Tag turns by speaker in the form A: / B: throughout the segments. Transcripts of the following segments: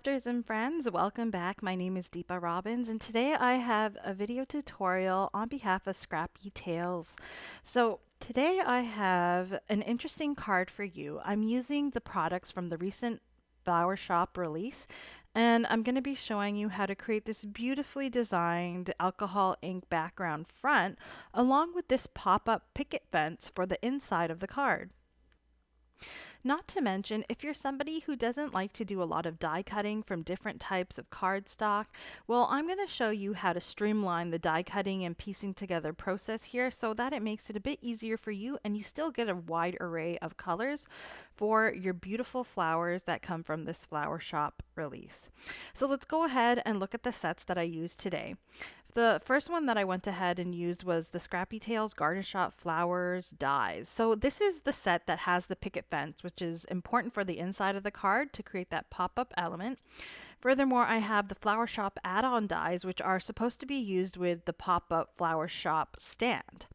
A: crafters and friends, welcome back. My name is Deepa Robbins, and today I have a video tutorial on behalf of Scrappy Tales. So today I have an interesting card for you. I'm using the products from the recent Flower Shop release, and I'm going to be showing you how to create this beautifully designed alcohol ink background front along with this pop-up picket fence for the inside of the card. Not to mention, if you're somebody who doesn't like to do a lot of die cutting from different types of cardstock, well, I'm going to show you how to streamline the die cutting and piecing together process here so that it makes it a bit easier for you and you still get a wide array of colors for your beautiful flowers that come from this Flower Shop release. So let's go ahead and look at the sets that I used today. The first one that I went ahead and used was the Scrappy Tales Garden Shop Flowers dies. So this is the set that has the picket fence, which is important for the inside of the card to create that pop-up element. Furthermore, I have the Flower Shop add-on dies, which are supposed to be used with the pop-up Flower Shop stand.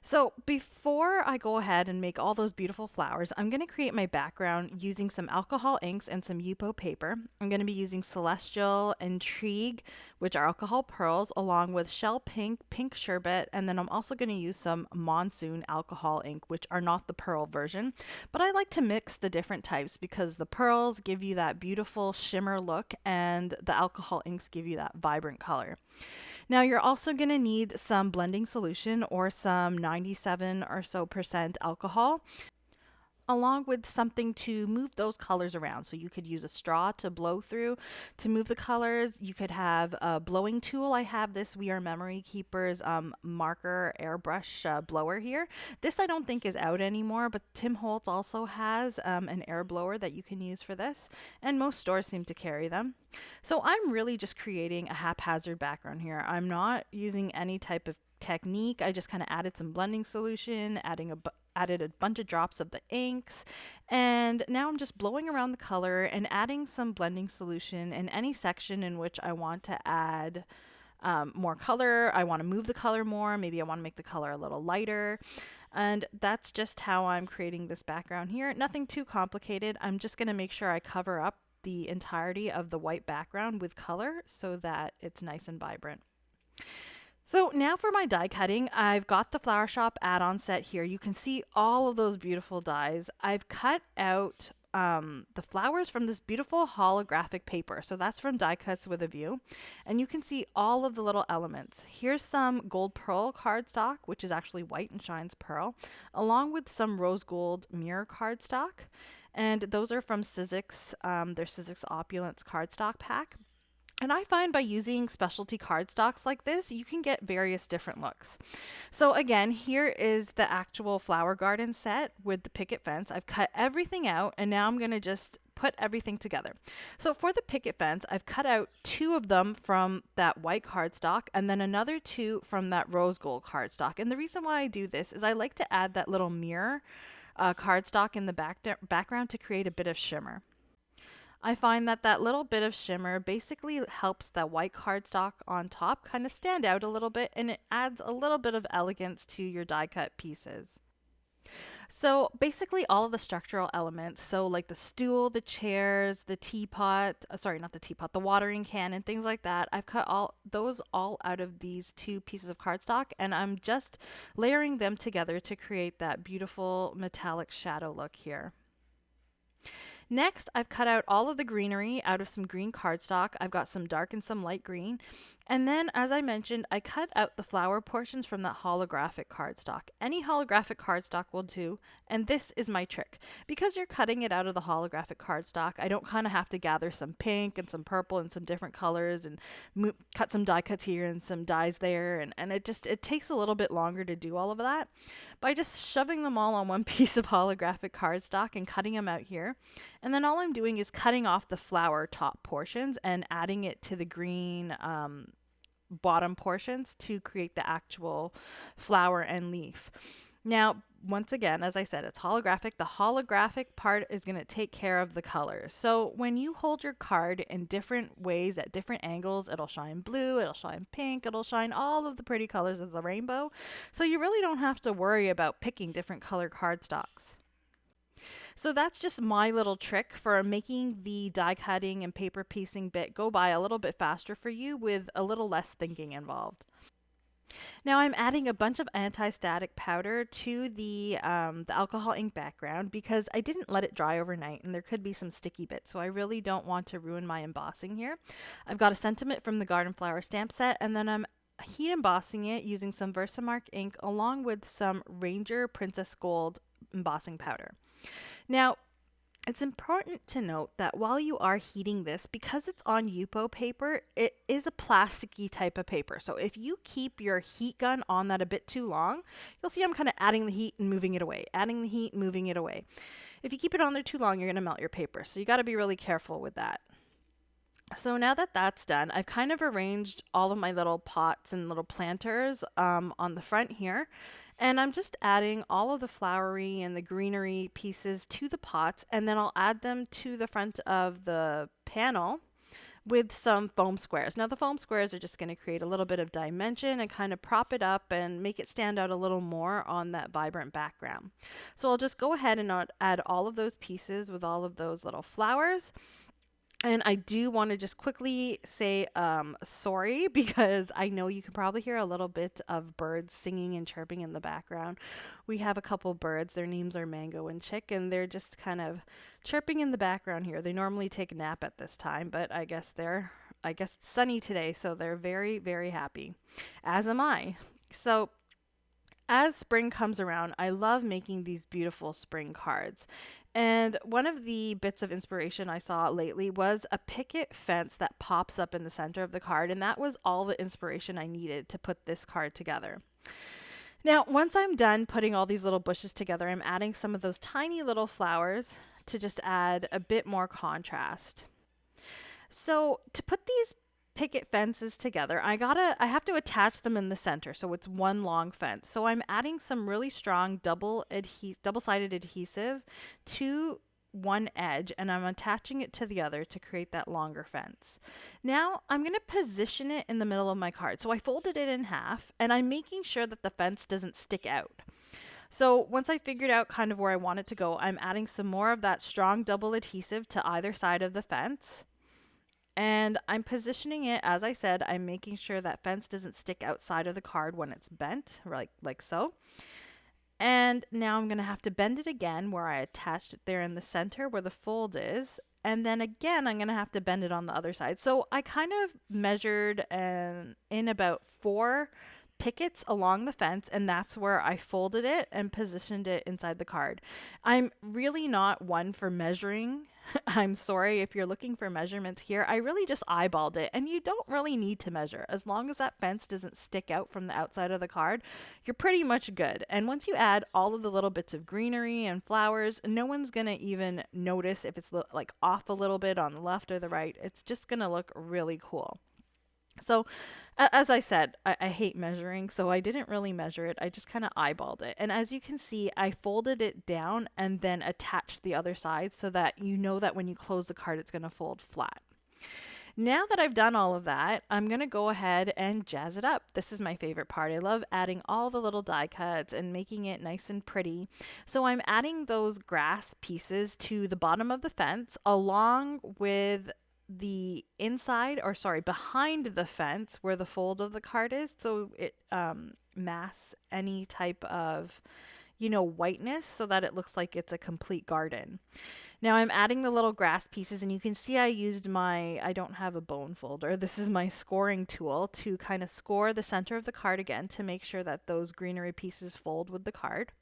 A: So before I go ahead and make all those beautiful flowers, I'm going to create my background using some alcohol inks and some Yupo paper. I'm going to be using Celestial, Intrigue, which are alcohol pearls, along with Shell Pink, Pink Sherbet, and then I'm also going to use some Monsoon alcohol ink, which are not the pearl version. But I like to mix the different types because the pearls give you that beautiful shimmer look and the alcohol inks give you that vibrant color. Now you're also going to need some blending solution or some 97 or so percent alcohol, along with something to move those colors around. So you could use a straw to blow through to move the colors. You could have a blowing tool. I have this We Are Memory Keepers marker airbrush blower here. This I don't think is out anymore, but Tim Holtz also has an air blower that you can use for this, and most stores seem to carry them. So I'm really just creating a haphazard background here. I'm not using any type of technique. I just kind of added some blending solution, added a bunch of drops of the inks, and now I'm just blowing around the color and adding some blending solution in any section in which I want to add more color. I want to move the color more. Maybe I want to make the color a little lighter. And that's just how I'm creating this background here. Nothing too complicated. I'm just going to make sure I cover up the entirety of the white background with color so that it's nice and vibrant. So now for my die cutting, I've got the Flower Shop add-on set here. You can see all of those beautiful dies. I've cut out the flowers from this beautiful holographic paper. So that's from Die Cuts with a View. And you can see all of the little elements. Here's some gold pearl cardstock, which is actually white and shines pearl, along with some rose gold mirror cardstock. And those are from Sizzix, their Sizzix Opulence cardstock pack. And I find by using specialty cardstocks like this, you can get various different looks. So again, here is the actual flower garden set with the picket fence. I've cut everything out and now I'm going to just put everything together. So for the picket fence, I've cut out 2 of them from that white cardstock and then another 2 from that rose gold cardstock. And the reason why I do this is I like to add that little mirror cardstock in the background to create a bit of shimmer. I find that that little bit of shimmer basically helps the white cardstock on top kind of stand out a little bit, and it adds a little bit of elegance to your die cut pieces. So basically all of the structural elements, so like the stool, the chairs, the teapot, sorry, not the teapot, the watering can and things like that, I've cut all those all out of these 2 pieces of cardstock and I'm just layering them together to create that beautiful metallic shadow look here. Next, I've cut out all of the greenery out of some green cardstock. I've got some dark and some light green. And then, as I mentioned, I cut out the flower portions from that holographic cardstock. Any holographic cardstock will do, and this is my trick. Because you're cutting it out of the holographic cardstock, I don't kind of have to gather some pink and some purple and some different colors and cut some die cuts here and some dies there, and it takes a little bit longer to do all of that. By just shoving them all on one piece of holographic cardstock and cutting them out here, and then all I'm doing is cutting off the flower top portions and adding it to the green bottom portions to create the actual flower and leaf. Now, once again, as I said, it's holographic. The holographic part is going to take care of the colors. So when you hold your card in different ways at different angles, it'll shine blue, it'll shine pink, it'll shine all of the pretty colors of the rainbow. So you really don't have to worry about picking different color cardstocks. So that's just my little trick for making the die cutting and paper piecing bit go by a little bit faster for you with a little less thinking involved. Now I'm adding a bunch of anti-static powder to the alcohol ink background because I didn't let it dry overnight and there could be some sticky bits. So I really don't want to ruin my embossing here. I've got a sentiment from the Garden Flower stamp set, and then I'm heat embossing it using some Versamark ink along with some Ranger Princess Gold embossing powder. Now, it's important to note that while you are heating this, because it's on Yupo paper, it is a plasticky type of paper. So if you keep your heat gun on that a bit too long, you'll see I'm kind of adding the heat and moving it away, adding the heat, moving it away. If you keep it on there too long, you're going to melt your paper. So you got to be really careful with that. So now that that's done, I've kind of arranged all of my little pots and little planters on the front here. And I'm just adding all of the flowery and the greenery pieces to the pots, and then I'll add them to the front of the panel with some foam squares. Now the foam squares are just going to create a little bit of dimension and kind of prop it up and make it stand out a little more on that vibrant background. So I'll just go ahead and add all of those pieces with all of those little flowers. And I do want to just quickly say sorry because I know you can probably hear a little bit of birds singing and chirping in the background. We have a couple birds. Their names are Mango and Chick, and they're just kind of chirping in the background here. They normally take a nap at this time, but I guess it's sunny today, so they're very, very happy, as am I. So as spring comes around, I love making these beautiful spring cards. And one of the bits of inspiration I saw lately was a picket fence that pops up in the center of the card, and that was all the inspiration I needed to put this card together. Now, once I'm done putting all these little bushes together, I'm adding some of those tiny little flowers to just add a bit more contrast. So to put these picket fences together, I have to attach them in the center, so it's one long fence. So I'm adding some really strong double-sided adhesive to one edge, and I'm attaching it to the other to create that longer fence. Now I'm going to position it in the middle of my card. So I folded it in half, and I'm making sure that the fence doesn't stick out. So once I figured out kind of where I want it to go, I'm adding some more of that strong double adhesive to either side of the fence. And I'm positioning it, as I said, I'm making sure that fence doesn't stick outside of the card when it's bent, like so. And now I'm going to have to bend it again where I attached it there in the center where the fold is. And then again, I'm going to have to bend it on the other side. So I kind of measured in about 4 pickets along the fence, and that's where I folded it and positioned it inside the card. I'm really not one for measuring. I'm sorry if you're looking for measurements here. I really just eyeballed it, and you don't really need to measure. As long as that fence doesn't stick out from the outside of the card, you're pretty much good. And once you add all of the little bits of greenery and flowers, no one's going to even notice if it's like off a little bit on the left or the right. It's just going to look really cool. So, as I said, I hate measuring, so I didn't really measure it. I just kind of eyeballed it. And as you can see, I folded it down and then attached the other side so that you know that when you close the card, it's going to fold flat. Now that I've done all of that, I'm going to go ahead and jazz it up. This is my favorite part. I love adding all the little die cuts and making it nice and pretty. So I'm adding those grass pieces to the bottom of the fence along with the inside, or sorry, behind the fence where the fold of the card is, so it masks any type of whiteness so that it looks like it's a complete garden. Now I'm adding the little grass pieces, and you can see I don't have a bone folder. This is my scoring tool to kind of score the center of the card again to make sure that those greenery pieces fold with the card.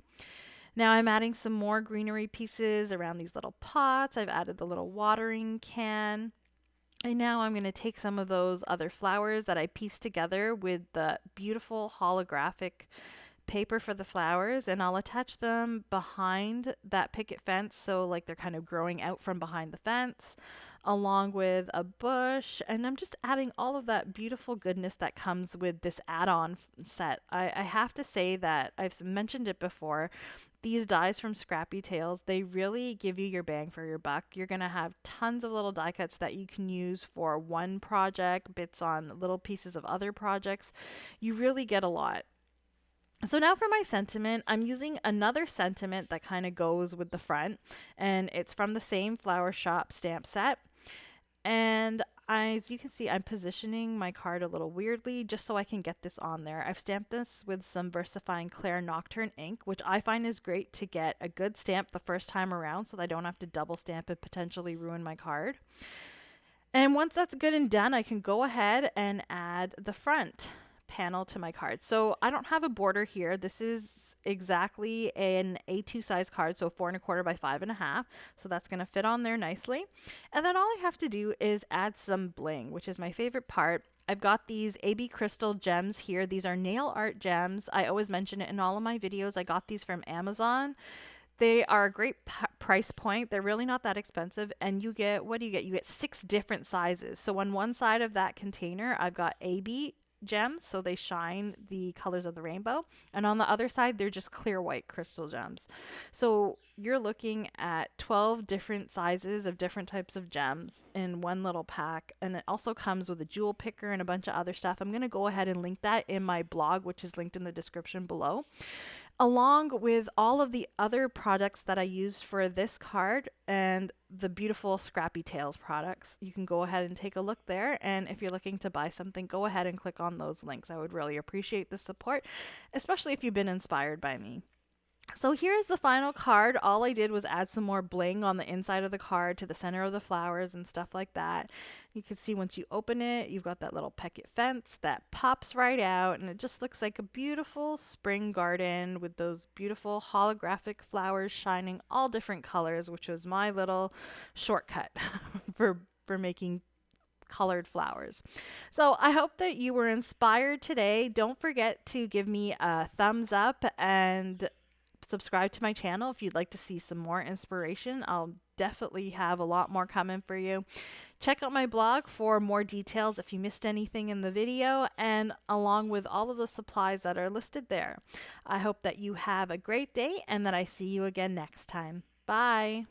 A: Now I'm adding some more greenery pieces around these little pots. I've added the little watering can. And now I'm going to take some of those other flowers that I pieced together with the beautiful holographic paper for the flowers, and I'll attach them behind that picket fence, so like they're kind of growing out from behind the fence along with a bush. And I'm just adding all of that beautiful goodness that comes with this add-on set. I have to say that I've mentioned it before, these dies from Scrappy Tales, they really give you your bang for your buck. You're going to have tons of little die cuts that you can use for one project, bits on little pieces of other projects. You really get a lot. So now for my sentiment, I'm using another sentiment that kind of goes with the front, and it's from the same flower shop stamp set. And as you can see, I'm positioning my card a little weirdly just so I can get this on there. I've stamped this with some VersaFine Claire Nocturne ink, which I find is great to get a good stamp the first time around so that I don't have to double stamp and potentially ruin my card. And once that's good and done, I can go ahead and add the front panel to my card. So I don't have a border here. This is exactly an A2 size card, so 4 1/4 by 5 1/2. So that's going to fit on there nicely. And then all I have to do is add some bling, which is my favorite part. I've got these AB Crystal gems here. These are nail art gems. I always mention it in all of my videos. I got these from Amazon. They are a great price point. They're really not that expensive. And you get, what do you get? You get 6 different sizes. So on one side of that container, I've got AB gems, so they shine the colors of the rainbow. And on the other side, they're just clear white crystal gems. So you're looking at 12 different sizes of different types of gems in one little pack. And it also comes with a jewel picker and a bunch of other stuff. I'm going to go ahead and link that in my blog, which is linked in the description below, along with all of the other products that I used for this card and the beautiful Scrappy Tails products. You can go ahead and take a look there. And if you're looking to buy something, go ahead and click on those links. I would really appreciate the support, especially if you've been inspired by me. So here's the final card. All I did was add some more bling on the inside of the card to the center of the flowers and stuff like that. You can see once you open it, you've got that little picket fence that pops right out, and it just looks like a beautiful spring garden with those beautiful holographic flowers shining all different colors, which was my little shortcut for making colored flowers. So I hope that you were inspired today. Don't forget to give me a thumbs up and subscribe to my channel if you'd like to see some more inspiration. I'll definitely have a lot more coming for you. Check out my blog for more details if you missed anything in the video, and along with all of the supplies that are listed there. I hope that you have a great day and that I see you again next time. Bye.